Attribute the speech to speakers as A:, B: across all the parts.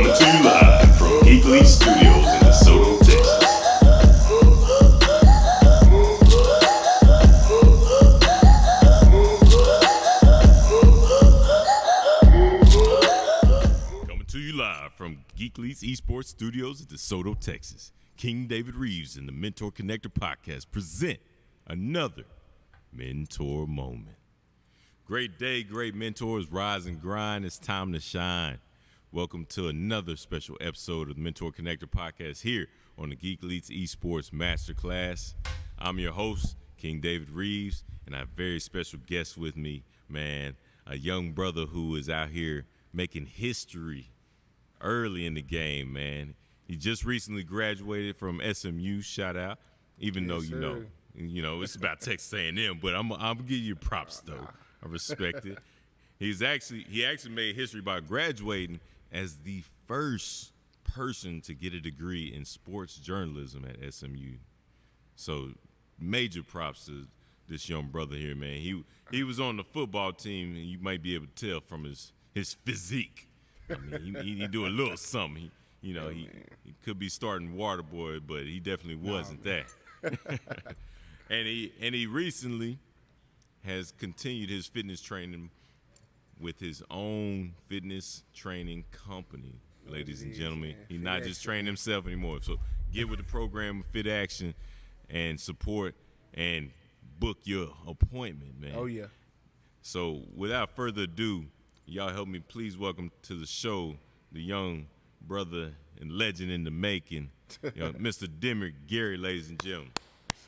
A: Coming to you live from Geekly Studios in DeSoto, Texas. Coming to you live from Geekly's Esports Studios in DeSoto, Texas. King David Reeves and the Mentor Connector podcast present another Mentor Moment. Great day, great mentors, rise and grind. It's time to shine. Welcome to another special episode of the Mentor Connector podcast here on the Geek Elites Esports Masterclass. I'm your host, King David Reeves, and I have a very special guest with me, man, a young brother who is out here making history early in the game, man. He just recently graduated from SMU, shout out, even though, you know, it's about Texas A&M, but I'm gonna give you props, though. I respect it. He actually made history by graduating as the first person to get a degree in sports journalism at SMU. So major props to this young brother here, man. He was on the football team, and you might be able to tell from his physique. I mean, he do a little something. He could be starting water boy, but he definitely wasn't that. and he recently has continued his fitness training with his own fitness training company, ladies and gentlemen. He's not just training himself anymore. So get with the program Fit Action and support and book your appointment, man.
B: Oh, yeah.
A: So without further ado, y'all help me please welcome to the show the young brother and legend in the making, Mr. Demerick Gary, ladies and gentlemen.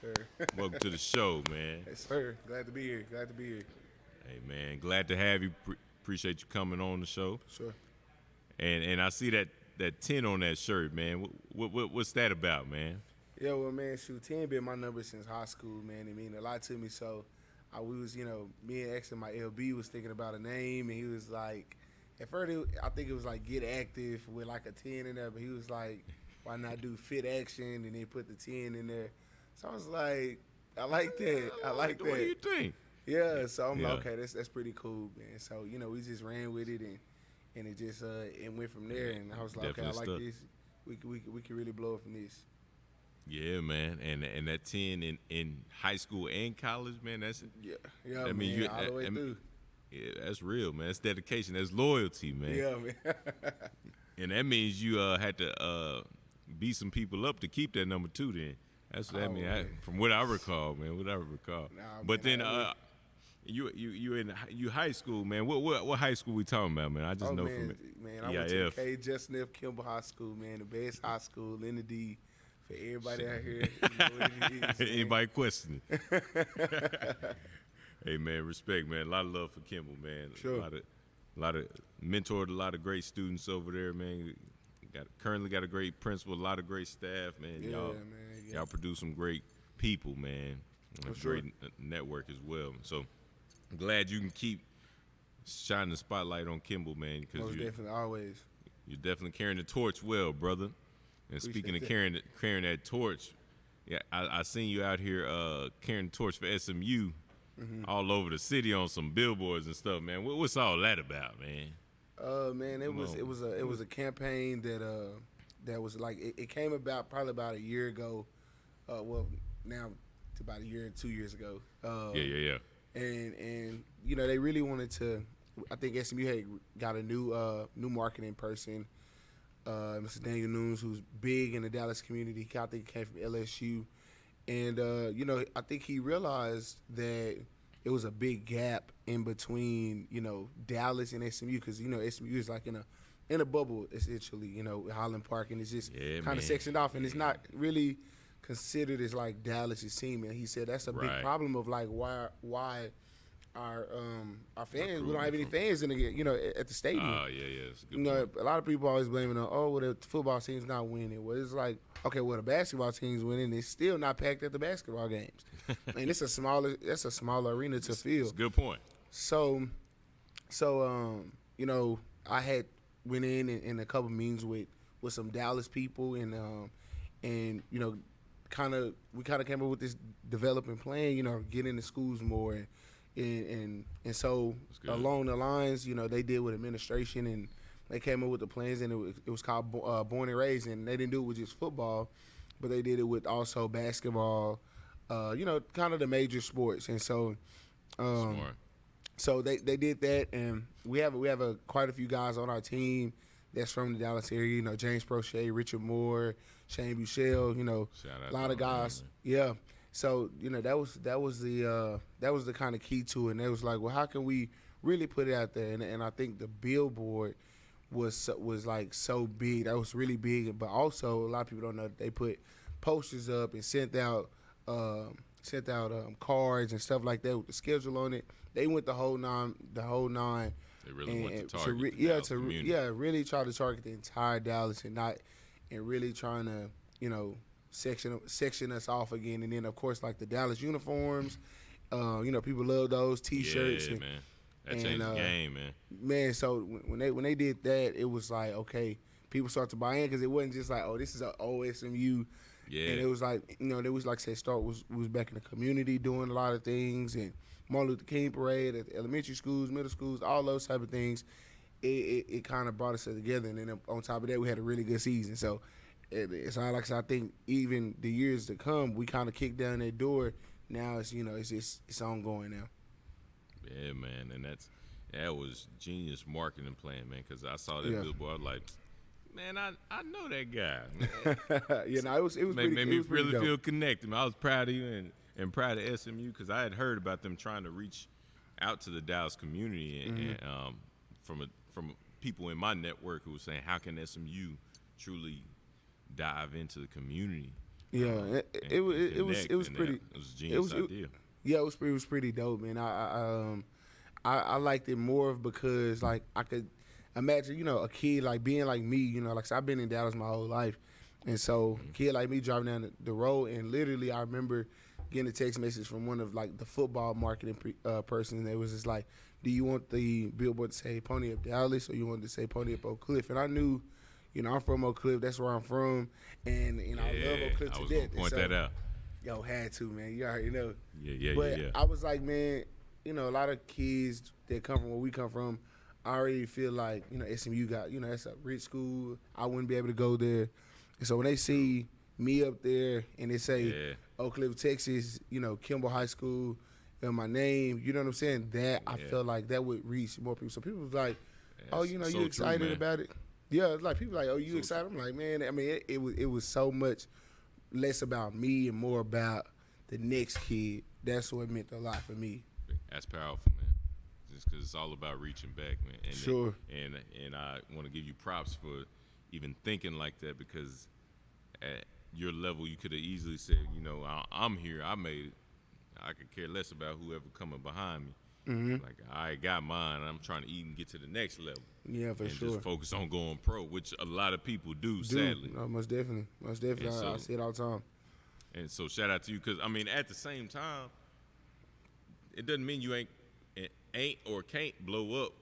B: Sir.
A: Welcome to the show, man.
B: Yes, sir. Glad to be here.
A: Hey, man, glad to have you. Appreciate you coming on the show.
B: Sure.
A: And I see that 10 on that shirt, man. What's that about, man?
B: Yeah, well, man, 10 been my number since high school, man. It mean a lot to me. So we was, me and X and my LB was thinking about a name, and he was like, at first, I think it was like Get Active with like a 10 in there, but he was like, why not do Fit Action, and then put the 10 in there. So I was like, I like that.
A: What do you think?
B: Yeah, so I'm like, okay, that's pretty cool, man. So, we just ran with it, and it just it went from there, and I was like, okay, I like this. We can really blow it from this.
A: Yeah, man, and that 10 in high school and college, man, that's
B: I mean, all the way through.
A: Yeah, that's real, man. That's dedication. That's loyalty, man.
B: Yeah, man.
A: And that means you had to beat some people up to keep that number 2 then. That's what I mean. From what I recall, man. Nah, but
B: man,
A: then you high school, man. What high school we talking about, man? I just know from it.
B: Man, I went to K. Justin F. Kimball High School, man. The best high school in the D for everybody out here.
A: Anybody questioning? Hey, man, respect, man. A lot of love for Kimball, man.
B: Sure.
A: A lot of mentored a lot of great students over there, man. Currently got a great principal, a lot of great staff, man. Y'all produce some great people, man. A great network as well. So I'm glad you can keep shining the spotlight on Kimball, man. Because you're definitely carrying the torch well, brother. And speaking of carrying that torch, I seen you out here carrying the torch for SMU. Mm-hmm. All over the city on some billboards and stuff, man. What's all that about, man?
B: Man, it was a campaign that was like it came about probably about a year ago. Well, now it's about a year and 2 years ago.
A: Yeah.
B: And they really wanted to. I think SMU had got a new marketing person, Mr. Daniel Nunes, who's big in the Dallas community. I think he came from LSU. And, I think he realized that it was a big gap in between, Dallas and SMU because, SMU is like in a bubble, essentially, Highland Park, and it's just kind of sectioned off, and it's not really considered as like Dallas's team. And he said that's a big problem of like why our fans, we don't have any fans in the, at the stadium.
A: It's a good point.
B: A lot of people always blaming on, the football team's not winning. Well, it's like, okay, well, the basketball team's winning. It's still not packed at the basketball games. And that's a smaller arena to fill.
A: That's a good point.
B: So, I had went in a couple meetings with some Dallas people and we kind of came up with this developing plan, get into schools more and so along the lines, they deal with administration and they came up with the plans, and it was called Born and Raised, and they didn't do it with just football, but they did it with also basketball, kind of the major sports. And so
A: Smart.
B: so they did that, and we have quite a few guys on our team that's from the Dallas area. James Prochet, Richard Moore, Shane Buechele.
A: Shout out
B: A lot
A: to
B: of guys.
A: them,
B: Yeah. So that was the kind of key to it. And it was like, well, how can we really put it out there? And I think the billboard was like so big. That was really big. But also a lot of people don't know that they put posters up and sent out cards and stuff like that with the schedule on it. They went the whole nine.
A: They really want to target
B: really try to target the entire Dallas and really trying to section us off again. And then of course like the Dallas uniforms, people love those T-shirts.
A: Yeah, man. That changed the game, man.
B: Man, so when they did that, it was like, okay, people start to buy in because it wasn't just like, oh, this is an OSMU.
A: Yeah.
B: And it was like, there was like I said, was back in the community doing a lot of things, and Martin Luther King parade at the elementary schools, middle schools, all those type of things. It kind of brought us together, and then on top of that, we had a really good season. So it's not like I think even the years to come, we kind of kicked down that door. Now it's ongoing now.
A: Yeah, man, and that was genius marketing plan, man. Because I saw that billboard, I was like, man, I know that guy. Man.
B: It was
A: made me really
B: dope.
A: feel connected. Man. I was proud of you and proud of SMU because I had heard about them trying to reach out to the Dallas community and from people in my network who were saying, how can SMU truly dive into the community?
B: Yeah, it was pretty.
A: It was a genius idea.
B: Yeah, it was pretty dope, man. I liked it more because like I could imagine, a kid like being like me, like so I've been in Dallas my whole life, and so a kid like me driving down the road, and literally I remember getting a text message from one of like the football marketing person, and it was just like, do you want the billboard to say Pony Up Dallas, or you want it to say Pony Up Oak Cliff? And I knew, I'm from Oak Cliff, that's where I'm from, and I love Oak Cliff to death.
A: I was gonna point that out.
B: Yo, had to, man. You already know.
A: Yeah.
B: But I was like, man, a lot of kids that come from where we come from, I already feel like, SMU got, that's a rich school. I wouldn't be able to go there. And so when they see me up there and they say Oak Cliff, Texas, Kimball High School, and my name, you know what I'm saying? That I felt like that would reach more people. So people was like, you excited about it? Yeah, it's like people like, oh, you excited? I'm like, man, I mean, it was so much less about me and more about the next kid. That's what meant a lot for me.
A: That's powerful, man. Just because it's all about reaching back, man. And
B: sure.
A: And I want to give you props for even thinking like that, because at your level, you could have easily said, I'm here, I made it. I could care less about whoever coming behind me.
B: Mm-hmm.
A: Like, I got mine, and I'm trying to even get to the next level.
B: Yeah, for sure.
A: And just focus on going pro, which a lot of people do. Sadly.
B: No, most definitely. I see it all the time.
A: And so shout out to you, because, at the same time, it doesn't mean you ain't or can't blow up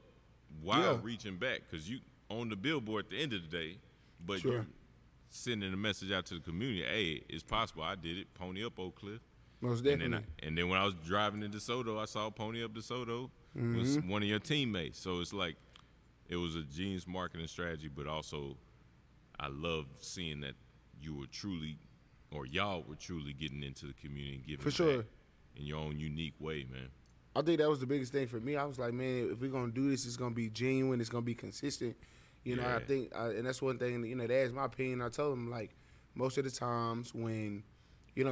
A: while reaching back, because you on the billboard at the end of the day, but you're sending a message out to the community, hey, it's possible. I did it. Pony Up Oak Cliff.
B: Most definitely.
A: And then when I was driving into DeSoto, I saw Pony Up DeSoto was one of your teammates. So it's like it was a genius marketing strategy, but also I love seeing that you were truly, or y'all were truly getting into the community and giving back in your own unique way, man.
B: I think that was the biggest thing for me. I was like, man, if we're going to do this, it's going to be genuine. It's going to be consistent. I think, and that's one thing, they asked my opinion. I told them, like, most of the times when,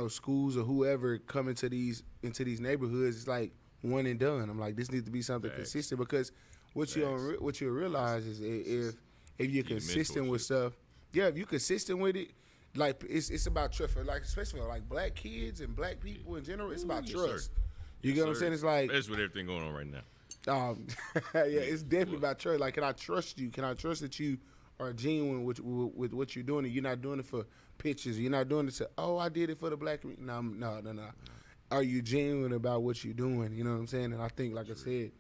B: schools or whoever come into these neighborhoods, it's like one and done. I'm like, this needs to be something consistent, because what you'll realize is if you're consistent with stuff, if you're consistent with it, like it's about trust. Like especially for like black kids and black people in general, it's about trust.
A: Sir.
B: You get what I'm saying? It's like
A: that's with everything going on right now.
B: It's definitely about trust. Like, can I trust you? Can I trust that you are genuine with what you're doing, and you're not doing it for pictures? You're not doing it to, I did it for the black community. No. Are you genuine about what you're doing? You know what I'm saying? And I think, like I said,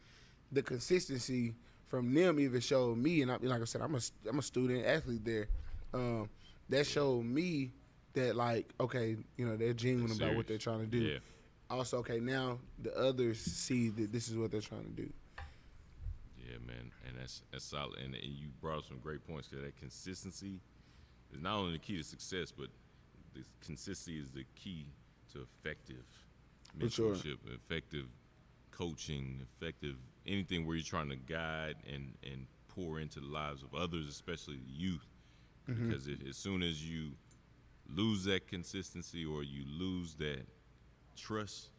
B: the consistency from them even showed me, and like I said, I'm a student athlete there. That showed me that, like, okay, they're genuine about what they're trying to do.
A: Yeah.
B: Also, okay, now the others see that this is what they're trying to do.
A: Yeah, man, and that's solid. And you brought up some great points. Cause that consistency is not only the key to success, but the consistency is the key to effective mentorship, effective coaching, effective anything where you're trying to guide and pour into the lives of others, especially the youth. Because as soon as you lose that consistency or you lose that trust,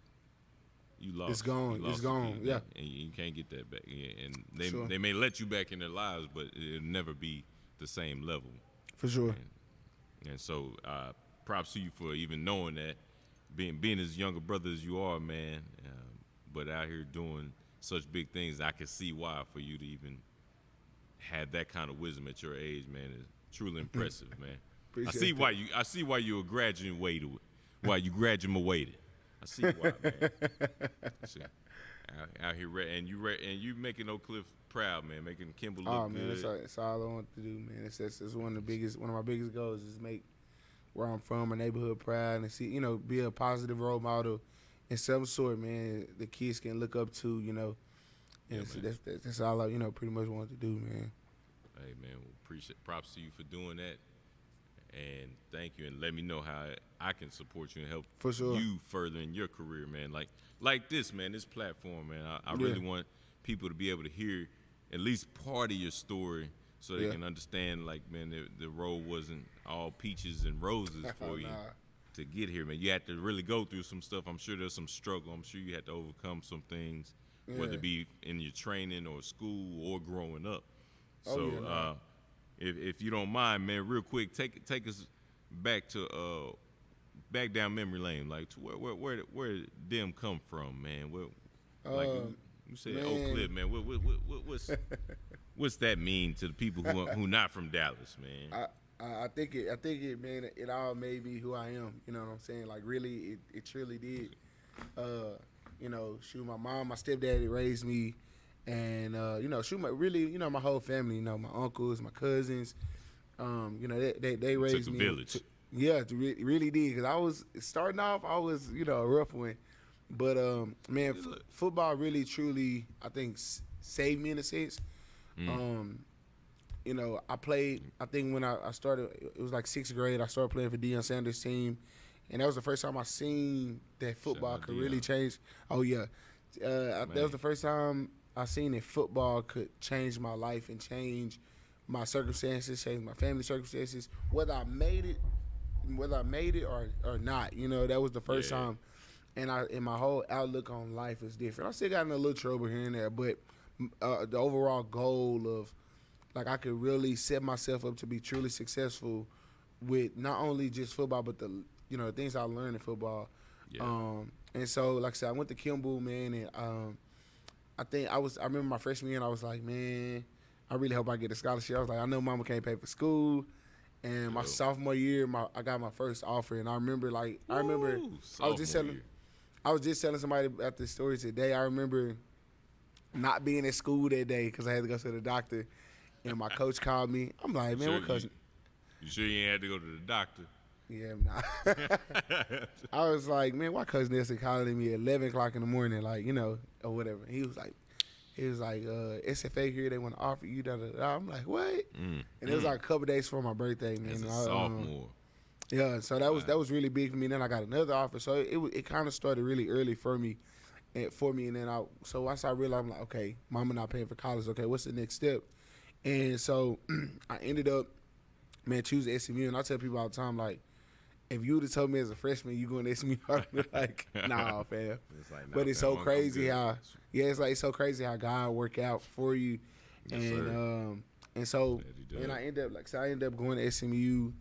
A: you lost.
B: It's gone. It's gone. Yeah.
A: And you can't get that back. Yeah. And they may let you back in their lives, but it'll never be the same level.
B: For sure.
A: And so props to you for even knowing that, being as younger brother as you are, man, but out here doing such big things. I can see why for you to even have that kind of wisdom at your age, man, is truly impressive, man. I see why you graduated. Why you graduated. I see why, man. Out here, and you making Oak Cliff proud, man. Making Kimball look good.
B: Man, that's all I want to do, man. It's one of my biggest goals is make where I'm from, my neighborhood proud, and see, be a positive role model in some sort, man. The kids can look up to, And
A: Yeah,
B: so that's all I, pretty much want to do, man.
A: Hey, man, appreciate props to you for doing that. And thank you, and let me know how I can support you and help
B: For sure.
A: you further in your career, man. Like this, man, this platform, man. I really want people to be able to hear at least part of your story so they can understand, like, man, the road wasn't all peaches and roses for you to get here, man. You had to really go through some stuff. I'm sure there's some struggle. I'm sure you had to overcome some things, whether it be in your training or school or growing up. If you don't mind, man, real quick, take us back to back down memory lane, like to where did Dem come from, man? You said Oak Cliff, man. What's that mean to the people who not from Dallas, man?
B: I think it, man. It all made me who I am. You know what I'm saying? Like, really, it truly did. My mom, my stepdad raised me. And my whole family, my uncles, my cousins, they raised
A: took a
B: me.
A: village.
B: Really did, because I was starting off. I was a rough one, but man, football really truly I think saved me in a sense. I played. I think when I started, it was like 6th grade. I started playing for Deion Sanders' team, and that was the first time I seen that football could really change. Oh yeah, that was the first time I seen that football could change my life and change my circumstances, change my family circumstances, whether I made it or not. That was the first time, and my whole outlook on life is different. I still got in a little trouble here and there, but the overall goal of, like, I could really set myself up to be truly successful with not only just football, but the things I learned in football. Yeah. And so, like I said, I went to Kimball, man, and I remember my freshman year, and I was like, man, I really hope I get a scholarship. I was like, I know mama can't pay for school. And my sophomore year, I got my first offer, and I remember I was just telling somebody about this story today. I remember not being at school that day because I had to go to the doctor, and my coach called me. I'm like, man, what cousin?
A: You sure you ain't had to go to the doctor?
B: Yeah, I'm not. I was like, man, why cousin Nelson calling me at 11 o'clock in the morning, like, or whatever. He was like, SFA here, they want to offer you, da-da-da. I'm like, what? And it was like a couple days before my birthday, man.
A: As a sophomore.
B: So that was really big for me. Then I got another offer. So it kind of started really early for me. And then once I realized, I'm like, okay, mama not paying for college. Okay, what's the next step? And so I ended up, man, choosing SMU. And I tell people all the time, like, if you would have told me as a freshman you going to SMU, I'd be like, nah, fam. But it's so crazy how, it's so crazy how God work out for you.
A: Yes,
B: and so, and I ended up going to SMU,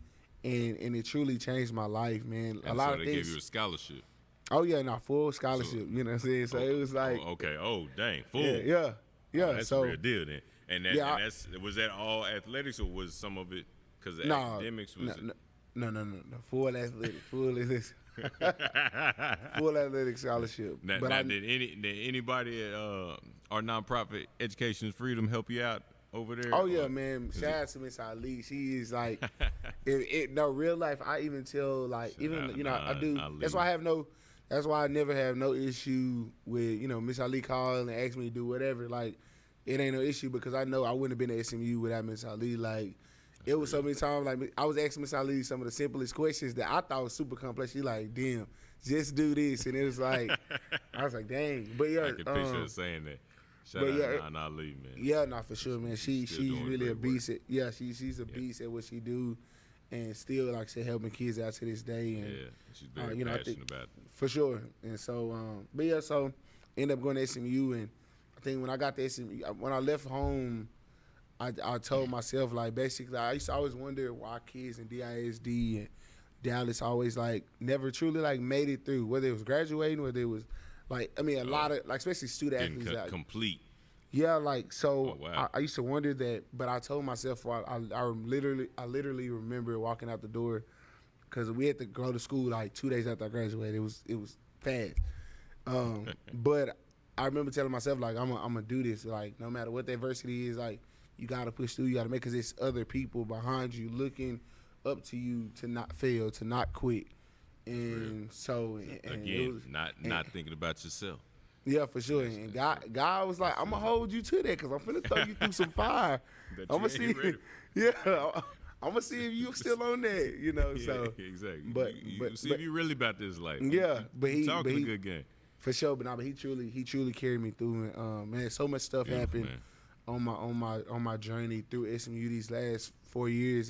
B: and it truly changed my life, man.
A: And
B: a lot
A: so
B: of
A: they
B: things.
A: gave you a scholarship.
B: Oh yeah, full scholarship. You know what I'm saying? So it was like,
A: okay, dang, full.
B: Yeah.
A: Oh, that's a real deal then. And was that all athletics, or was some of it because the academics was?
B: No. Full athletic. Full athletic scholarship.
A: Did anybody at our nonprofit Education Freedom help you out over there?
B: Oh yeah, man. Shout out to Miss Ali. She is like, real life. I even tell I do. That's why I never have no issue with Miss Ali calling and ask me to do whatever. Like, it ain't no issue because I know I wouldn't have been at SMU without Miss Ali. Like, it was so many times, like, I was asking Miss Ali some of the simplest questions that I thought was super complex. She like, damn, just do this. And it was like, I was like, dang. But yeah.
A: I can picture her saying that. Shout out to Nana Ali, man.
B: Yeah, no, for sure, man. She's really a beast. She's a beast at what she do. And still, like I said, helping kids out to this day. And,
A: she's very passionate about it.
B: For sure. And so, but yeah, so ended up going to SMU. And I think when I got to SMU, when I left home, I told myself, like, basically, I used to always wonder why kids in DISD and Dallas always, like, never truly, like, made it through, whether it was graduating, whether it was, like, I mean, a lot of, like, especially student athletes. Like,
A: complete.
B: Yeah, like, so
A: wow.
B: I used to wonder that, but I told myself, I literally remember walking out the door because we had to go to school, like, 2 days after I graduated. It was fast. But I remember telling myself, like, I'm going to do this. Like, no matter what the adversity is, like, you got to push through. You got to make, because there's other people behind you looking up to you to not fail, to not quit. And so, and
A: again, not thinking about yourself.
B: Yeah, for sure. And God was like, I'm going to hold you to that because I'm finna throw you through some fire. I'm going to see. Yeah. I'm going to see if you still on that, you know.
A: Yeah,
B: so
A: exactly.
B: But
A: see if you really about this life.
B: Yeah, but he
A: talking a good game.
B: For sure, but he truly carried me through. And man, so much stuff happened on my journey through SMU these last 4 years.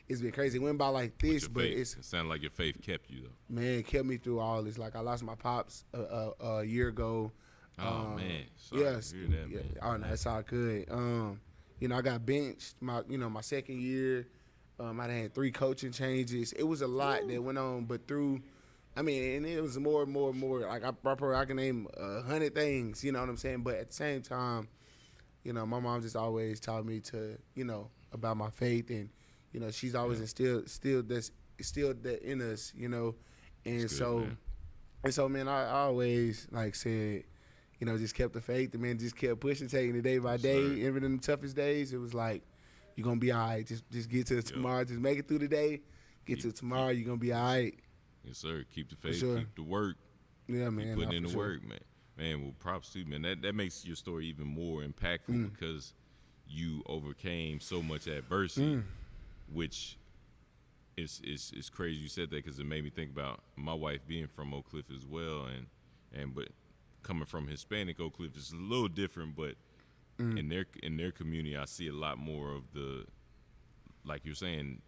B: It's been crazy. It went by like this, but
A: it sounded like your faith kept you though.
B: Man, it kept me through all this. Like, I lost my pops a year ago.
A: Oh man, sorry
B: yes,
A: to hear that, man.
B: Oh no, it's all good. You know, I got benched my second year. I had 3 coaching changes. It was a lot that went on, but through, I mean, and it was more and more. Like, I can name 100 things. You know what I'm saying? But at the same time, you know, my mom just always taught me to, you know, about my faith, and you know, she's always instilled that in us, you know, and so man, I always like said, you know, just kept the faith, and man, just kept pushing, taking it day by day. Even in the toughest days, it was like, you're gonna be all right. Just get to tomorrow. Just make it through the day. Get to tomorrow. You're gonna be all right.
A: Yes, sir. Keep the faith. Keep the work.
B: Yeah, man.
A: Keep putting in the work, man. Man, well, props to you, man. That makes your story even more impactful because you overcame so much adversity, which is crazy you said that because it made me think about my wife being from Oak Cliff as well, but coming from Hispanic Oak Cliff is a little different, but in their community, I see a lot more of the, like you're saying,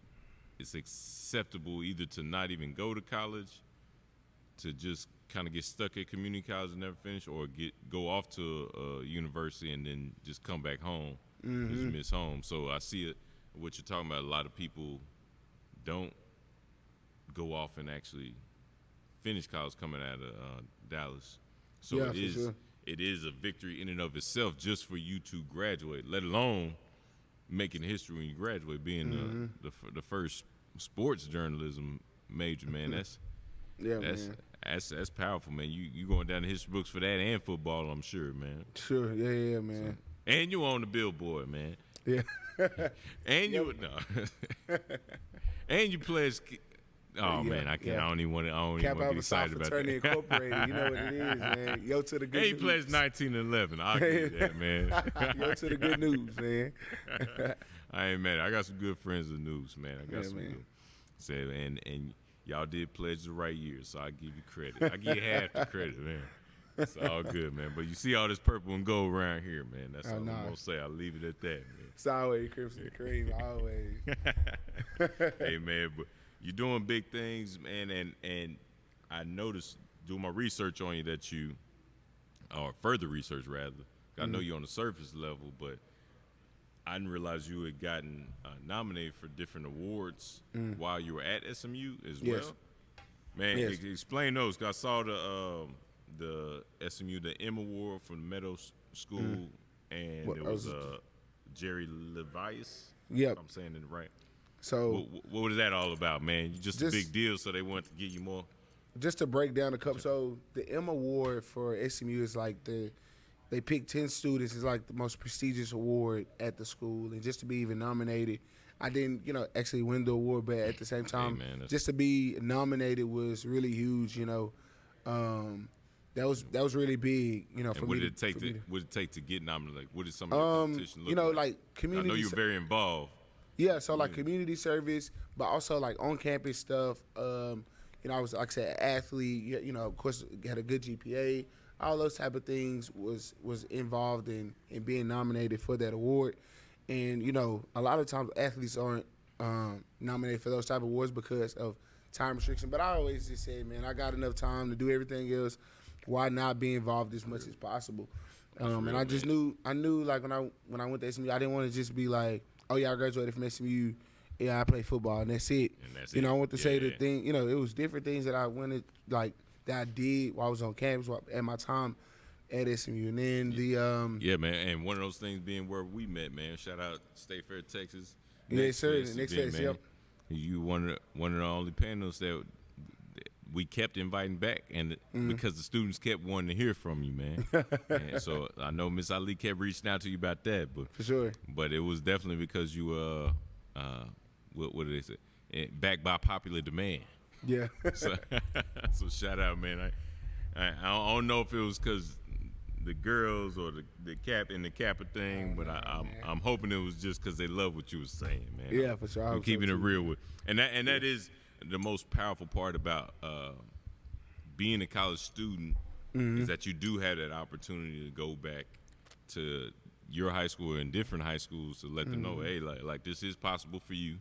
A: it's acceptable either to not even go to college, to just kind of get stuck at community college and never finish, or go off to a university and then just come back home, just miss home. So I see it. What you're talking about, a lot of people don't go off and actually finish college coming out of Dallas. So it is a victory in and of itself just for you to graduate, let alone making history when you graduate, being the first sports journalism major, man. That's powerful, man. You going down the history books for that and football, I'm sure, man.
B: Sure, yeah, man.
A: So, and you on the billboard, man.
B: Yeah.
A: And and you pledged. Oh man, I can't. I don't even want to get excited about that.
B: Incorporated, you know what it is, man. Yo to the good news.
A: He pledged 19 and 11. I'll give you that, man.
B: Yo to the good news, man.
A: I ain't mad. I got some good friends in the news, man. I got some good. So, and y'all did pledge the right year, so I give you credit. I give you half the credit, man. It's all good, man. But you see all this purple and gold around here, man. That's all I'm gonna say. I'll leave it at that, man.
B: It's always Crimson Cream, always.
A: Hey, man, but you're doing big things, man, and I noticed doing my research on you that you, or further research rather, I know you're on the surface level, but I didn't realize you had gotten nominated for different awards while you were at SMU as well. Man, explain those, because I saw the SMU, the M Award from the Meadows School, and there was Jerry Levias.
B: Yep.
A: I'm saying it right.
B: So
A: what was that all about, man? You just a big deal, so they wanted to give you more?
B: Just to break down the cup. So the M Award for SMU is like they pick 10 students. It's like the most prestigious award at the school. And just to be even nominated, I didn't, actually win the award, but at the same time, just to be nominated was really huge, that was really big, you know,
A: And
B: for
A: what
B: me.
A: did it take to get nominated? Like, what did some of the competition look
B: You know,
A: like?
B: like community.
A: I know you're very involved.
B: Yeah, so like community service, but also like on campus stuff. You know, I was, like I said, an athlete. You know, of course, had a good GPA. All those type of things was involved in being nominated for that award. And you know, a lot of times athletes aren't nominated for those type of awards because of time restriction. But I always just say, man, I got enough time to do everything else. Why not be involved as much as possible? And I just knew like when I went to SMU, I didn't want to just be like, oh yeah, I graduated from SMU. Yeah, I play football and that's it. You know, I want to say the thing. You know, it was different things that I wanted, like that I did while I was on campus at my time at SMU. And then
A: yeah, man, and one of those things being where we met, man. Shout out State Fair, Texas.
B: Yes, sir. The next phase, yep.
A: You one of the only panels that we kept inviting back, and because the students kept wanting to hear from you, man. And so I know Miss Ali kept reaching out to you about that, but
B: for sure.
A: But it was definitely because you what did they say? Backed by popular demand.
B: Yeah.
A: So shout out, man. I don't know if it was because the girls or the cap and the Kappa thing, but I'm hoping it was just because they love what you were saying, man.
B: Yeah, for sure.
A: I'm keeping it real with, and that is the most powerful part about being a college student is that you do have that opportunity to go back to your high school and different high schools to let them know, hey, like this is possible for you.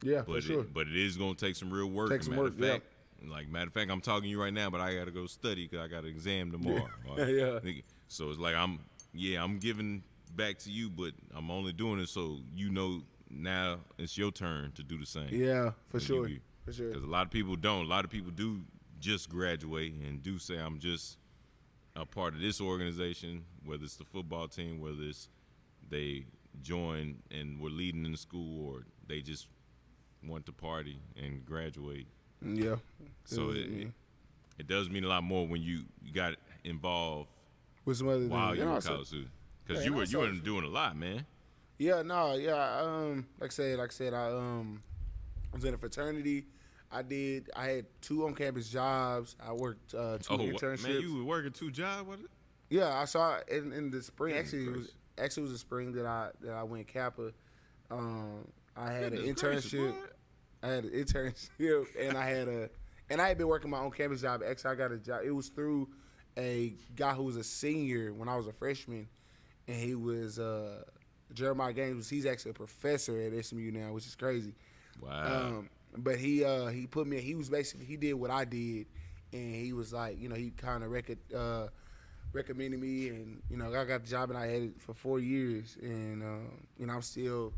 B: Yeah,
A: but
B: for sure.
A: But it is going to take some real work. Matter of fact, I'm talking to you right now, but I got to go study because I got an exam tomorrow.
B: Yeah.
A: So it's like I'm giving back to you, but I'm only doing it so you know now it's your turn to do the same.
B: Yeah, for sure. For sure.
A: Because a lot of people don't. A lot of people do just graduate and do say, I'm just a part of this organization, whether it's the football team, whether it's they join and were leading in the school, or they just want to party and graduate.
B: Yeah.
A: So it does mean a lot more when you got involved
B: with some other
A: while
B: things.
A: you were college student. Because you were doing a lot, man.
B: Yeah, no, yeah. Like I said, I was in a fraternity. I had 2 on-campus jobs. I worked 2 internships.
A: Man, you were working 2 jobs, was it?
B: Yeah, I saw it in the spring. Actually, it was the spring that I went Kappa. I had an internship. I had an internship, and I had been working my own campus job. Actually, I got a job. It was through a guy who was a senior when I was a freshman, and he was Jeremiah Gaines. He's actually a professor at SMU now, which is crazy.
A: Wow.
B: But he put me. He was basically, he did what I did, and he was like, you know, he kind of recommended me, and you know, I got the job, and I had it for 4 years, and you know, I'm still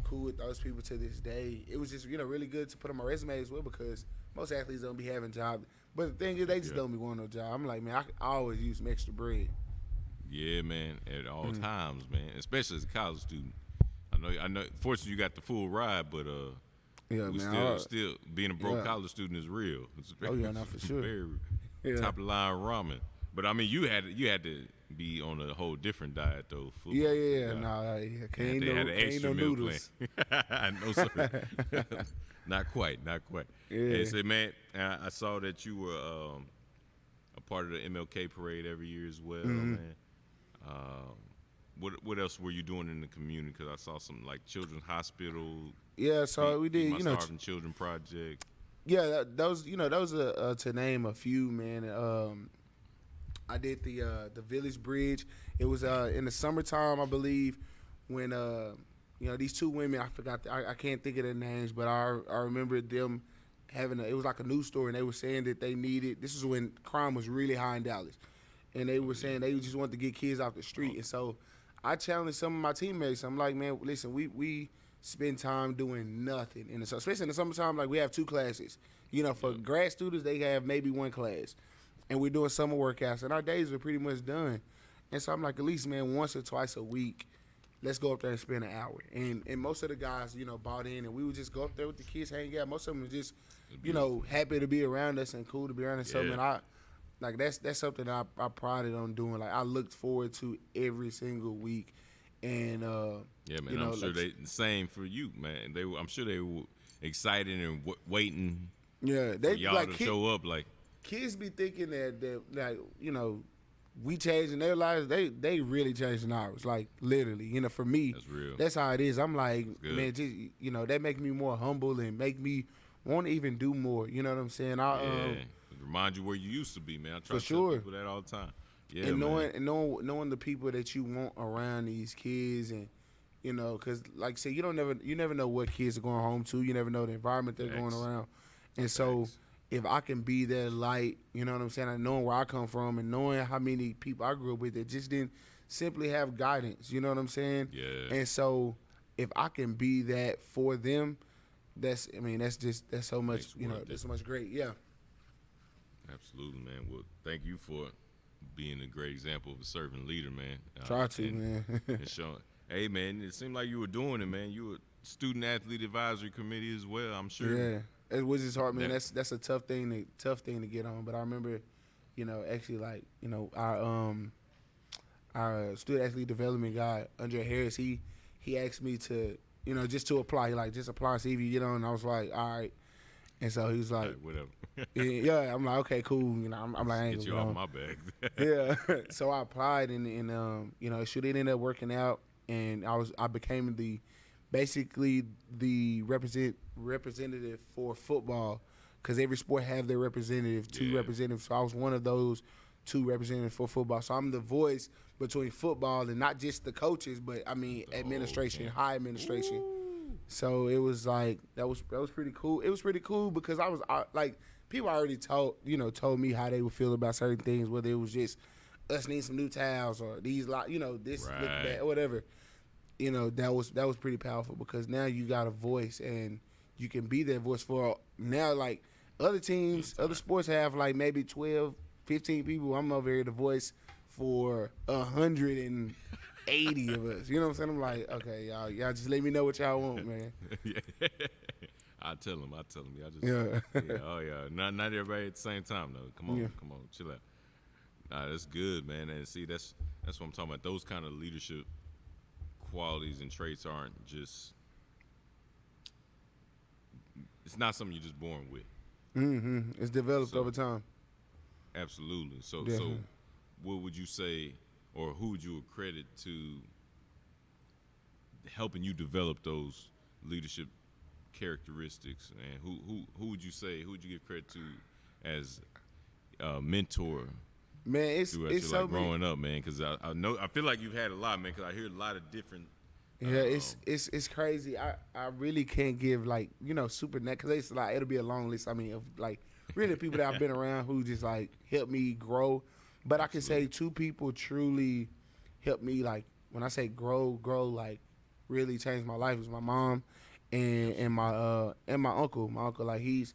B: cool with those people to this day. It was just, you know, really good to put on my resume as well, because most athletes don't be having jobs. But the thing is, they just don't be wanting no job. I'm like, man, I always use some extra bread.
A: Yeah, man, at all times, man, especially as a college student. I know. Fortunately, you got the full ride, but
B: yeah, man,
A: still being a broke college student is real. It's
B: not for sure.
A: Very top of the line ramen. But I mean, you had to be on a whole different diet though.
B: Yeah. No, can't no noodles.
A: I know, sir. Not quite. Yeah. Hey, say, man, I saw that you were a part of the MLK parade every year as well, man. What else were you doing in the community? Because I saw some like Children's Hospital.
B: Yeah, so we did, you know,
A: Starving Children Project.
B: Yeah, those are to name a few, man. I did the Village Bridge. It was in the summertime, I believe, when you know, these 2 women, I can't think of their names, but I remember them having it was like a news story, and they were saying that they needed. This is when crime was really high in Dallas, and they were saying they just wanted to get kids off the street, and so I challenged some of my teammates. I'm like, man, listen, we spend time doing nothing, and especially in the summertime, like we have 2 classes. You know, for grad students, they have maybe 1 class. And we're doing summer workouts, and our days are pretty much done. And so I'm like, at least, man, once or twice a week, let's go up there and spend an hour. And most of the guys, you know, bought in, and we would just go up there with the kids, hang out. Most of them were just, you know, happy to be around us and cool to be around us. So, man, that's something that I prided on doing. Like, I looked forward to every single week. And
A: yeah, man,
B: you know,
A: I'm sure they the same for you, man. I'm sure they were excited and waiting.
B: Yeah,
A: for y'all to show up, like.
B: kids be thinking that like, you know, we changing their lives. They really changing ours. Like literally, you know, for me,
A: That's real.
B: that's how it is. I'm like,
A: Good.
B: man, just, you know, that make me more humble and make me want to even do more. You know what I'm saying?
A: Remind you where you used to be, man. I try
B: For
A: to tell people that all the time. Yeah,
B: and
A: man.
B: knowing the people that you want around these kids, and you know, because like I said, you never know what kids are going home to. You never know the environment they're going around, and so if I can be that light, you know what I'm saying, and knowing where I come from and knowing how many people I grew up with that just didn't simply have guidance, you know what I'm saying?
A: Yeah.
B: And so if I can be that for them, that's so much, you know, that's so much great. Yeah.
A: Absolutely, man. Well, thank you for being a great example of a servant leader, man.
B: Try to, man.
A: And showing, hey, man, it seemed like you were doing it, man. You were student athlete advisory committee as well, I'm sure.
B: Yeah. It was just hard, man. That's a tough thing to get on. But I remember, you know, actually, like, you know, our student athlete development guy, Andre Harris, he asked me to, you know, just to apply. He like, just apply, see if you get on. And I was like, all right. And so he was like,
A: right, whatever.
B: yeah. I'm like, okay, cool. You know, I'm like, I ain't
A: get you
B: gonna
A: off my back.
B: yeah. So I applied, and you know, it should ended up working out, and I became basically the representative for football, because every sport have their representative, two representatives. So I was one of those two representatives for football. So I'm the voice between football and not just the coaches, but I mean administration, high administration. Ooh. So it was like that was pretty cool. It was pretty cool because like people already told me how they would feel about certain things, whether it was just us need some new towels or these this look bad or whatever. You know, that was pretty powerful because now you got a voice and you can be that voice for now. Like other teams, other sports have like maybe 12, 15 people. I'm over here the voice for 180 of us. You know what I'm saying? I'm like, okay, y'all just let me know what y'all want, man.
A: Yeah. I tell them. Y'all just
B: yeah.
A: Oh yeah. Not everybody at the same time though. Come on, chill out. Nah, that's good, man. And see, that's what I'm talking about. Those kind of leadership qualities and traits aren't just, it's not something you're just born with.
B: Mm-hmm. It's developed over time.
A: Absolutely. So what would you say, or who would you accredit to helping you develop those leadership characteristics? And who would you say, who would you give credit to as a mentor?
B: Man, it's so
A: growing up, man. Because I know, I feel like you've had a lot, man. Because I hear a lot of different.
B: Yeah, it's crazy. I really can't give super net because it's like it'll be a long list. I mean, of like really people that I've been around who just like helped me grow. But I can say two people truly helped me. Like when I say grow, like really changed my life. It was my mom and my uncle. My uncle, like he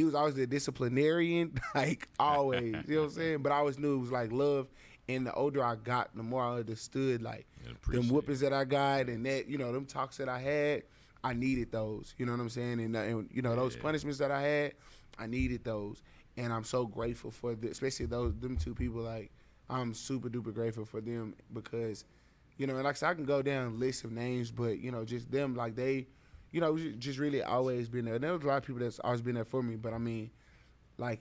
B: was always the disciplinarian, like always. You know what I'm saying? But I always knew it was like love. And the older I got, the more I understood like them whoopings that I got and that, them talks that I had, I needed those. You know what I'm saying? And those punishments that I had, I needed those. And I'm so grateful for especially them two people. Like I'm super duper grateful for them because, and like I said, I can go down lists of names, but just them, like they. Just really always been there. And there was a lot of people that's always been there for me. But I mean, like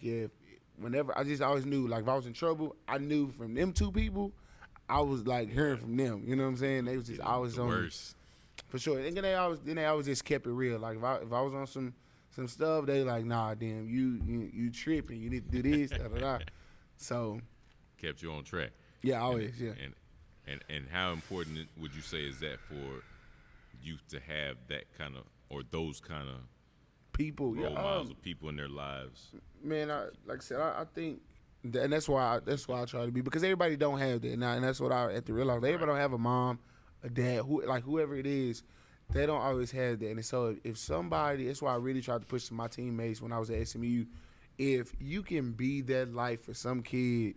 B: whenever I just always knew, like if I was in trouble, I knew from them two people, I was like hearing from them. You know what I'm saying? They was just always on
A: worst.
B: For sure. And then they always just kept it real. Like if I was on some stuff, they like, nah, damn, you tripping. You need to do this. Da, da, da. So
A: kept you on track.
B: Yeah, always.
A: And how important would you say is that for youth to have that kind of, or those kind of
B: people,
A: role models of people in their lives?
B: Man, like I said, I think, and that's why I try to be, because everybody don't have that now, and that's what I had to realize. Everybody don't have a mom, a dad, whoever it is, they don't always have that. And so if somebody, that's why I really tried to push to my teammates when I was at SMU. If you can be that light for some kid,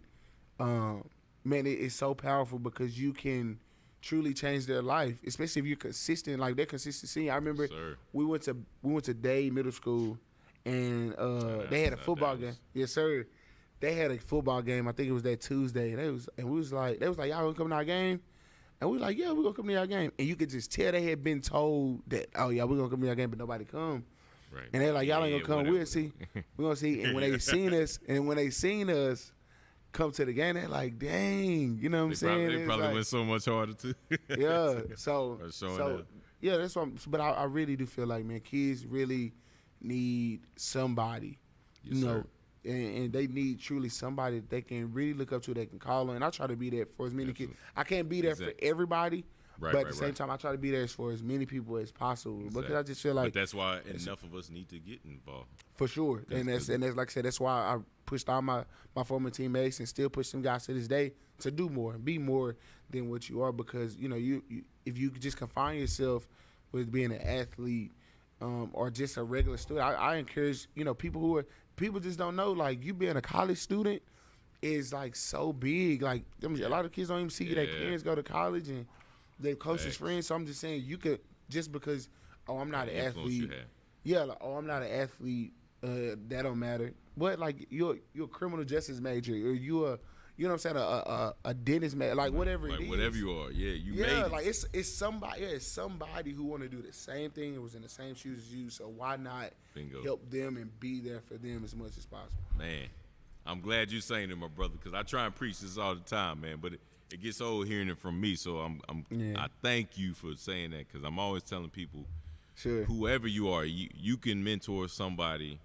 B: man, it's so powerful because you can truly change their life, especially if you're consistent, like their consistency. I remember we went to Day Middle School, and they had a football game. Yes, sir. They had a football game. I think it was that Tuesday. They was like, y'all gonna come to our game? And we like, yeah, we're gonna come to our game. And you could just tell they had been told that, oh yeah, we're gonna come to our game, but nobody come.
A: Right.
B: And they're like, y'all ain't gonna come.
A: Whatever.
B: We'll see. We're gonna see. And when they seen us come to the game, they're like, dang, you know what I'm saying?
A: They probably went so much harder too.
B: Yeah. So
A: showing up.
B: yeah, that's what. But I really do feel like, man, kids really need somebody,
A: Yes,
B: you know,
A: sir.
B: and they need truly somebody that they can really look up to, they can call on. And I try to be there for as many kids. I can't be there for everybody.
A: Right,
B: but at the same time, I try to be there for as many people as possible because I just feel like.
A: But that's why enough of us need to get involved.
B: For sure, and that's like I said, that's why I pushed all my former teammates and still push them guys to this day to do more and be more than what you are, because you know you if you just confine yourself with being an athlete or just a regular student, I encourage people just don't know, like, you being a college student is like so big. Like a lot of kids don't even see their parents go to college and their closest friends. So I'm just saying, you could, just because I'm not an athlete. Yeah, like, I'm not an athlete. That don't matter. But like you're a criminal justice major, or you know what I'm saying, a dentist major, like whatever it is.
A: Whatever you are, you made it.
B: Like it's somebody who want to do the same thing and was in the same shoes as you. So why not help them and be there for them as much as possible?
A: Man, I'm glad you're saying it, my brother, because I try and preach this all the time, man. But it gets old hearing it from me. So I thank you for saying that, because I'm always telling people, whoever you are, you can mentor somebody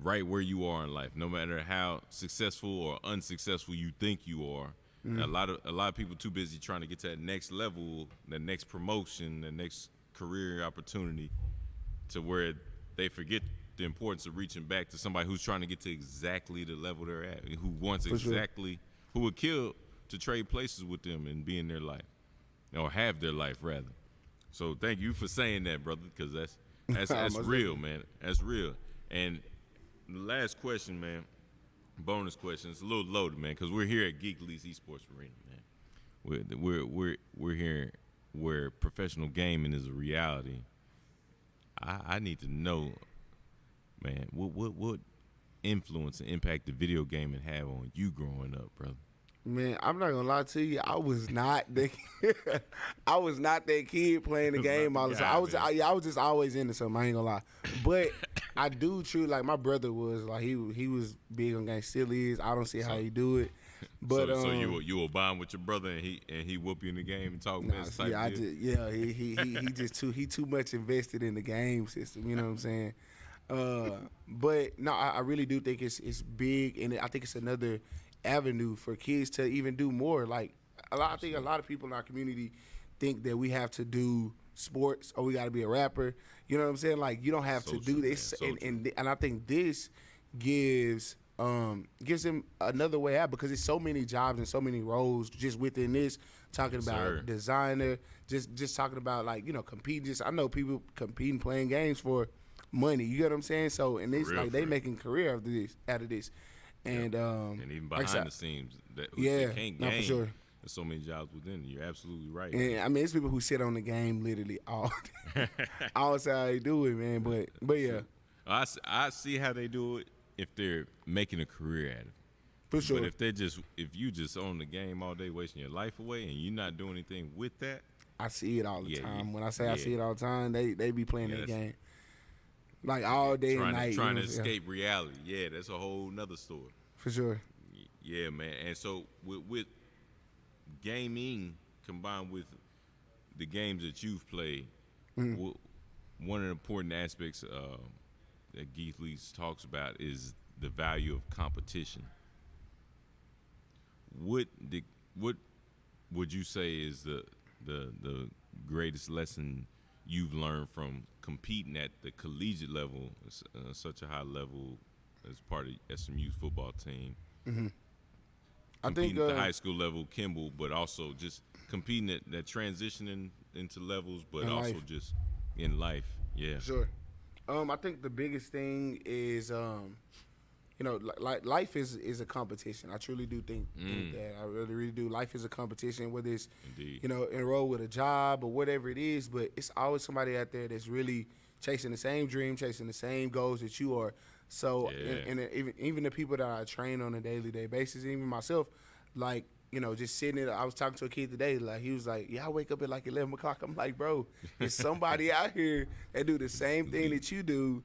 A: right where you are in life, no matter how successful or unsuccessful you think you are. A lot of people too busy trying to get to that next level, the next promotion, the next career opportunity, to where they forget the importance of reaching back to somebody who's trying to get to exactly the level they're at, who wants who would kill to trade places with them and be in their life, or have their life rather. So thank you for saying that, brother, because that's real, man. That's real. And the last question, man, bonus question. It's a little loaded, man, because we're here at Geek League's Esports Arena, man. We're here where professional gaming is a reality. I need to know, man, what influence and impact did video gaming have on you growing up, brother?
B: Man, I'm not gonna lie to you. I was not that kid playing the game all the time. I was just always into something. I ain't gonna lie, but I do truly, like, my brother was like, he was big on games, still is. I don't see how he do it. But
A: so you will bond with your brother and he whoop you in the game and talk mess type deal?
B: He too much invested in the game system. You know what I'm saying? But no, I really do think it's big, and I think it's another avenue for kids to even do more. Like, I think a lot of people in our community think that we have to do sports or we got to be a rapper. You know what I'm saying? Like, you don't have to do this, and I think this gives them another way out, because there's so many jobs and so many roles just within this. Talking about designer, just talking about, like, competing. I know people competing, playing games for money. You get what I'm saying? So, and it's like they making career out of this. And
A: even behind the scenes, they can't game.
B: No, for sure.
A: There's so many jobs within. You're absolutely right.
B: And I mean, it's people who sit on the game literally all day. I don't say how they do it, man, but yeah.
A: I see how they do it if they're making a career at it.
B: For sure.
A: But if you just own the game all day, wasting your life away, and you're not doing anything with that,
B: I see it all the time. When I say I see it all the time, they be playing that game. Like, all day and night.
A: Trying to escape reality. Yeah, that's a whole nother story.
B: For sure.
A: Yeah, man. And so with gaming combined with the games that you've played, one of the important aspects that Geek Leagues talks about is the value of competition. What would you say is the greatest lesson you've learned from competing at the collegiate level, such a high level as part of SMU's football team?
B: Mm-hmm.
A: Competing at the high school level, Kimball, but also just competing at that transitioning into levels, but also just in life. Yeah.
B: Sure. I think the biggest thing is, like, life is a competition. I truly do think that. I really, really do. Life is a competition, whether it's, enroll with a job or whatever it is, but it's always somebody out there that's really chasing the same dream, chasing the same goals that you are. So, and even the people that I train on a daily basis, even myself, like, just sitting there. I was talking to a kid today, like he was like, "Yeah, I wake up at like 11 o'clock." I'm like, "Bro, there's somebody out here that do the same thing that you do,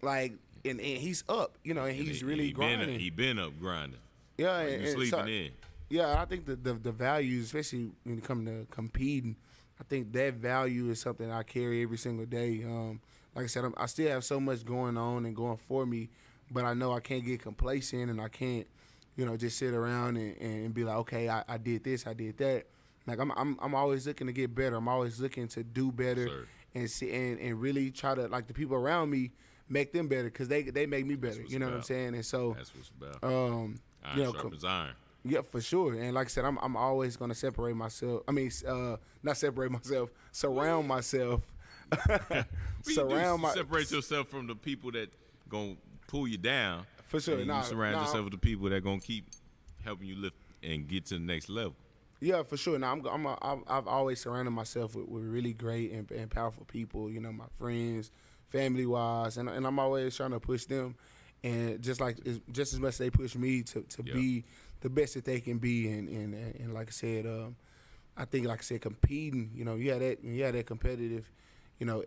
B: like, and he's up, and he's really grinding.
A: He been up grinding.
B: Yeah,
A: Like
B: and
A: you sleeping
B: so,
A: in.
B: Yeah, I think the values, especially when it comes to competing, I think that value is something I carry every single day. Like I said, I still have so much going on and going for me, but I know I can't get complacent and I can't, just sit around and be like, okay, I did this, I did that. Like I'm always looking to get better. I'm always looking to do better and really try to, like, the people around me, make them better because they make me better. You know what I'm saying? And so
A: that's what's about.
B: Iron
A: sharpens iron.
B: Yeah, for sure. And like I said, I'm always gonna separate myself. I mean, not separate myself. Surround myself.
A: Separate yourself from the people that gonna pull you down.
B: For sure.
A: And you surround yourself with the people that gonna keep helping you lift and get to the next level.
B: Yeah, for sure. Now I've always surrounded myself with really great and powerful people. My friends, family wise, and I'm always trying to push them, and just as much as they push me to be the best that they can be. And like I said, I think, like I said, competing. You have that competitive,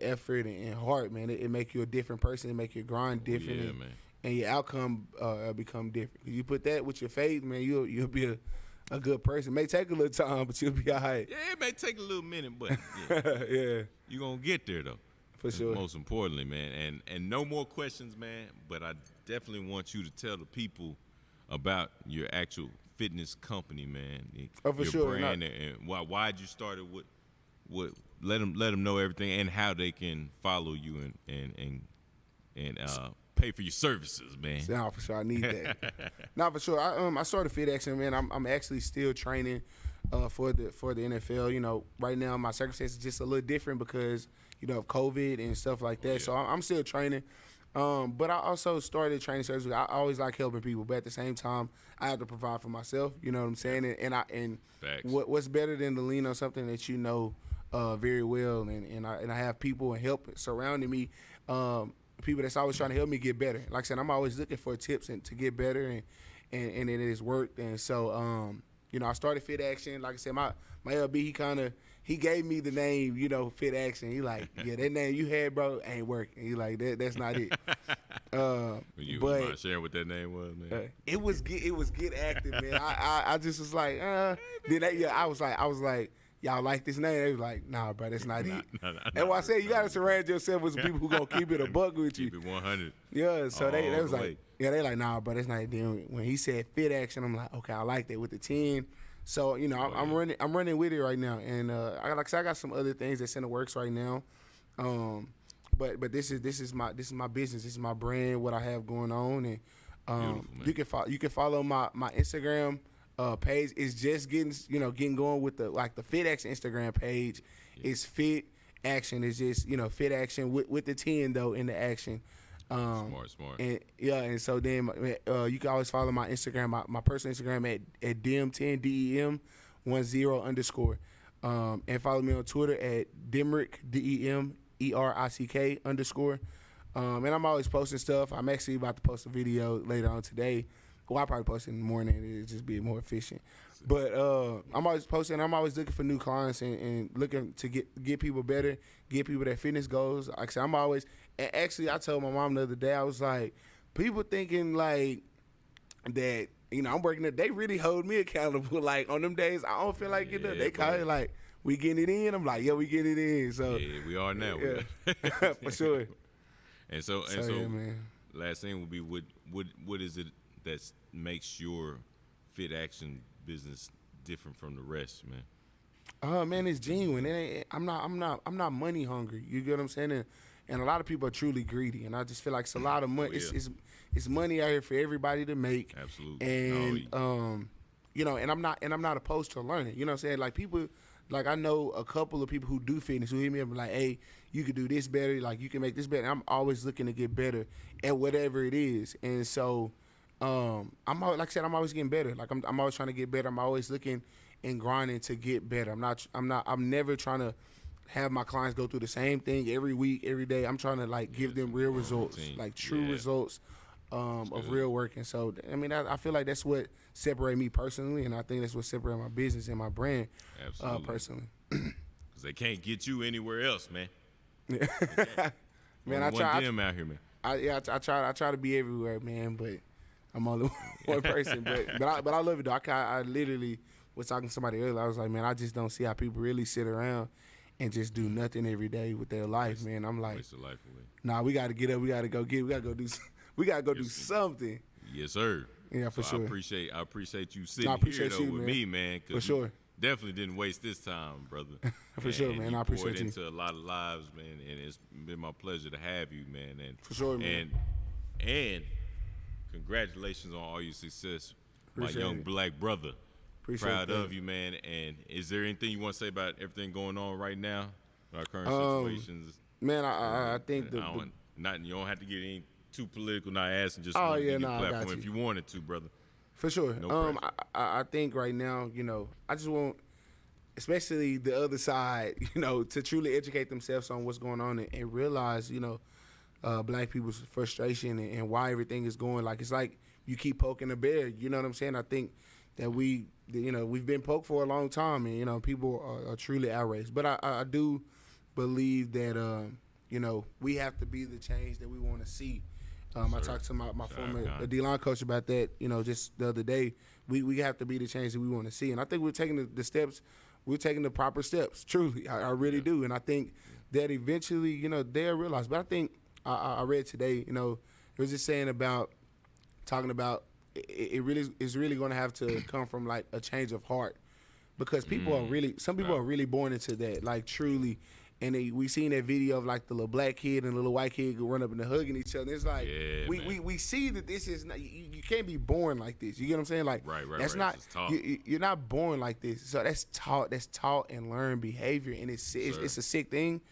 B: effort and heart, man. It make you a different person. It make your grind different.
A: Yeah, man.
B: And your outcome become different. You put that with your faith, man, you'll be a good person. It may take a little time, but you'll be all right.
A: Yeah, it may take a little minute, but
B: yeah,
A: you're going to get there, though.
B: For sure.
A: Most importantly, man. And no more questions, man, but I definitely want you to tell the people about your actual fitness company, man.
B: Oh, for
A: your
B: sure.
A: Brand and why'd you start it? What let them know everything and how they can follow you and pay for your services, man.
B: No, for sure. I need that. No, for sure. I started Fit Action, man. I'm actually still training for the NFL. Right now my circumstances just a little different because of COVID and stuff like that. So I'm still training. But I also started training surgery. I always like helping people, but at the same time, I have to provide for myself. You know what I'm saying? And what's better than to lean on something that you know very well, and I have people and help surrounding me, people that's always trying to help me get better. Like I said, I'm always looking for tips and to get better, and it has worked. And so I started Fit Action. Like I said, my LB, he gave me the name, Fit Action. He like, yeah, that name you had, bro, ain't working. He like, that's not it.
A: You mind sharing what that name was, man?
B: It was Get Active, man. I just was like, I was like, y'all like this name? They was like, nah, bro, that's not it. That's why I said you gotta surround yourself with some people who gonna keep it a buck with you.
A: Keep it 100.
B: Yeah, so they was like, they like, nah, bro, that's not it. Then when he said Fit Action, I'm like, okay, I like that with the 10. So I'm running with it right now, and I got some other things that's in the works right now, but this is my business, this is my brand, what I have going on, and you can follow my Instagram page. Is just getting going with the Fit Action Instagram page. Yeah. It's Fit Action. It's just Fit Action with the 10 though in the action.
A: Smart.
B: And so then you can always follow my Instagram, my personal Instagram at dem10 DEM10_, and follow me on Twitter at Demerick DEMERICK _. And I'm always posting stuff. I'm actually about to post a video later on today. Well, I'll probably post it in the morning. It'll just be more efficient. But I'm always posting. I'm always looking for new clients and looking to get people better, get people their fitness goals. Like I said, I'm always – and actually, I told my mom the other day, I was like, people thinking like that, I'm working it. They really hold me accountable. Like on them days, I don't feel like getting up. They call it like, we getting it in. I'm like, yeah, we getting it in. So
A: yeah, we are now.
B: Yeah. For sure.
A: And so
B: yeah, man.
A: Last thing would be what is it that makes your Fit Action business different from the rest, man?
B: Man, it's genuine. I'm not money hungry. You get what I'm saying? And a lot of people are truly greedy, and I just feel like it's a lot of money. It's money out here for everybody to make.
A: Absolutely.
B: And and I'm not opposed to learning. You know what I'm saying? Like people, like I know a couple of people who do fitness who hit me up and like, hey, you could do this better. Like you can make this better. And I'm always looking to get better at whatever it is. And so, like I said, I'm always getting better. Like I'm always trying to get better. I'm always looking and grinding to get better. I'm never trying to have my clients go through the same thing every week, every day. I'm trying to like give them real results, like true results. of real work. And so, I mean, I feel like that's what separates me personally, and I think that's what separates my business and my brand personally.
A: Because they can't get you anywhere else, man.
B: Man,
A: I try. Them out here, man.
B: I try to be everywhere, man, but I'm only one person. But I love it though. I literally was talking to somebody earlier. I was like, man, I just don't see how people really sit around and just do nothing every day with their life, man. I'm like,
A: waste of life away.
B: Nah, we got to get up. We got to go do something.
A: Yes, sir.
B: Yeah, for sure.
A: I appreciate you sitting here though with me, man.
B: For sure.
A: Definitely didn't waste this time, brother.
B: For sure, man. I appreciate you.
A: Poured into a lot of lives, man, and it's been my pleasure to have you, man. And
B: for sure, man.
A: And congratulations on all your success,
B: Appreciate
A: my young black brother.
B: Appreciate
A: Proud
B: that.
A: of you, man. And is there anything you want to say about everything going on right now, our current situations?
B: Man, I think
A: you don't have to get any too political. Not asking, just
B: I
A: platform
B: got you.
A: if you wanted to, brother.
B: For sure.
A: No
B: I think right now, I just want, especially the other side, to truly educate themselves on what's going on and realize, black people's frustration and why everything is going. Like, it's like you keep poking a bear. You know what I'm saying? I think that we've been poked for a long time, and people are truly outraged. But I do believe that we have to be the change that we want to see. I talked to my former D-line coach about that, just the other day. We have to be the change that we want to see. And I think we're taking the steps. We're taking the proper steps, truly. I really do. And I think that eventually, they'll realize. But I think I read today, it was just saying talking about it really is really going to have to come from, like, a change of heart. Because some people are really born into that, like, truly. And we seen that video of, like, the little black kid and the little white kid go run up and hugging each other. It's like we see that this is not, you can't be born like this. You get what I'm saying? Like, that's not you're not born like this. So that's taught and learned behavior, and it's a sick thing.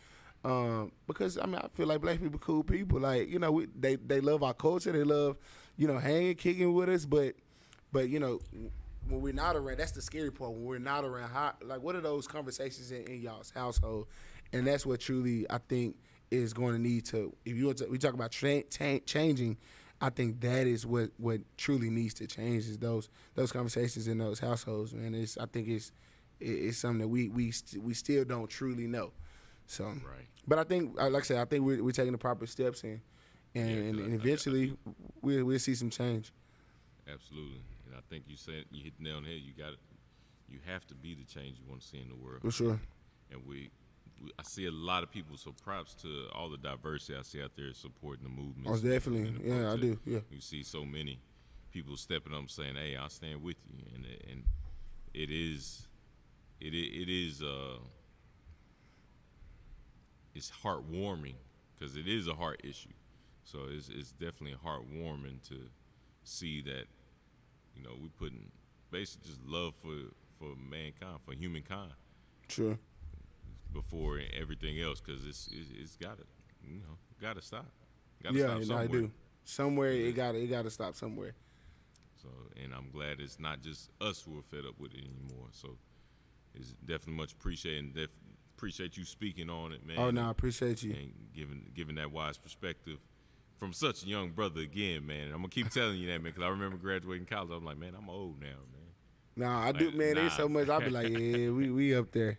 B: Because I feel like black people cool people. Like, they love our culture. They love hanging, kicking with us. But when we're not around, that's the scary part. When we're not around, what are those conversations in y'all's household? And that's what truly I think is going to need to. If we talk about changing, I think that is what truly needs to change is those conversations in those households, man. I think it's something that we still don't truly know. So,
A: right.
B: But I think, like I said, I think we're taking the proper steps and eventually we'll see some change.
A: Absolutely, and I think you hit the nail on the head. You have to be the change you want to see in the world.
B: For sure.
A: And I see a lot of people, so props to all the diversity I see out there supporting the movement.
B: Oh, definitely. Yeah, I do. Yeah.
A: You see so many people stepping up saying, hey, I'll stand with you. And it is it's heartwarming because it is a heart issue. So it's definitely heartwarming to see that, we putting basically just love for mankind, for humankind.
B: Sure.
A: Before everything else, because it's gotta stop.
B: I do. Somewhere it gotta stop somewhere.
A: So, and I'm glad it's not just us who are fed up with it anymore. So, it's definitely much appreciated. And appreciate you speaking on it, man.
B: Oh no, I appreciate you
A: and giving that wise perspective from such a young brother again, man. I'm gonna keep telling you that, man, because I remember graduating college. I'm like, man, I'm old now, man.
B: Nah, I do, man. There's so much. I'll be like, yeah, we up there.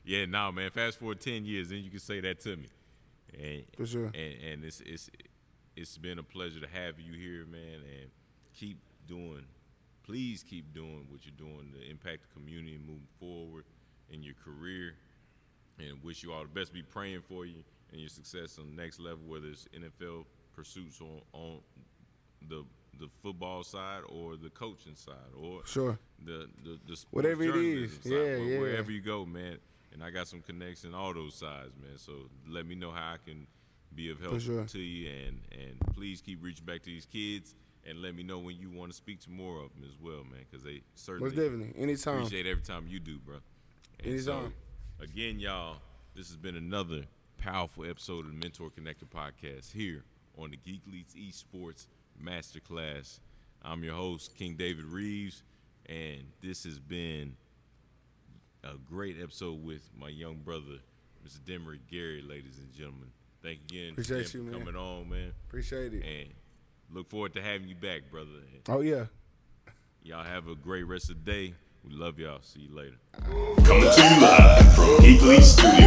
A: Yeah, man. Fast forward 10 years, then you can say that to me. And
B: for sure.
A: And it's been a pleasure to have you here, man. And please keep doing what you're doing to impact the community and moving forward in your career. And wish you all the best. Be praying for you and your success on the next level, whether it's NFL pursuits on the football side or the coaching side or
B: sure
A: the
B: whatever it is,
A: side, wherever you go, man. And I got some connections on all those sides, man. So let me know how I can be of help to you, and please keep reaching back to these kids, and let me know when you want to speak to more of them as well, man, because they certainly
B: most definitely anytime
A: appreciate every time you do, bro. And
B: anytime.
A: So again, y'all, this has been another powerful episode of the Mentor Connector podcast here on the Geek Leads Esports Masterclass. I'm your host, King David Reeves, and this has been a great episode with my young brother, Mr. Demerick Gary, ladies and gentlemen. Thank you again
B: Appreciate
A: for
B: you, man.
A: coming on, man.
B: Appreciate it.
A: And look forward to having you back, brother.
B: Oh, yeah.
A: Y'all have a great rest of the day. We love y'all. See you later.
C: Coming to you live from Geekly Studios.